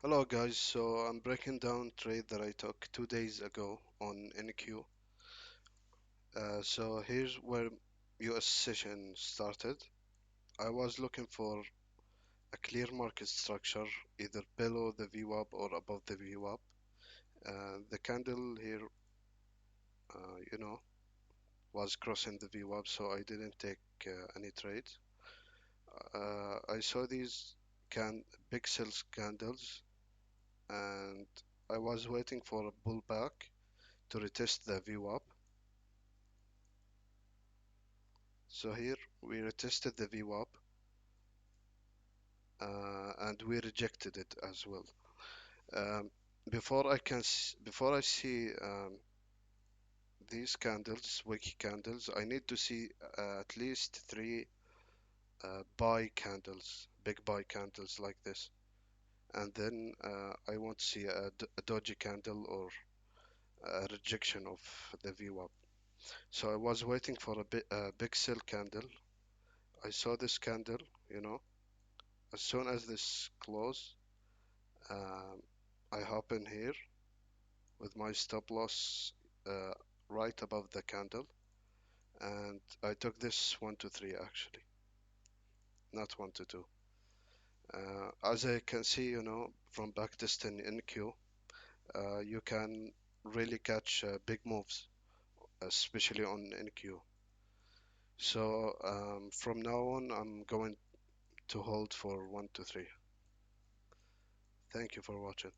Hello guys, so I'm breaking down trade that I took 2 days ago on NQ. So here's where US session started. I was looking for a clear market structure, either below the VWAP or above the VWAP. The candle here, you know, was crossing the VWAP, so I didn't take any trade. I saw these can big sales candles, and I was waiting for a pullback to retest the VWAP. So here we retested the VWAP and we rejected it as well. Um, before I see these candles, wiki candles, I need to see at least three buy candles, big buy candles like this, and then I want to see a dodgy candle or a rejection of the VWAP. So I was waiting for a big sell candle. I saw this candle, you know, as soon as this close. Um, I hop in here with my stop loss uh, right above the candle, and I took this 1 to 3 actually, not 1 to 2. As I can see, you know, from backtesting in Q, you can really catch big moves, especially on NQ. So from now on, I'm going to hold for 1 to 3. Thank you for watching.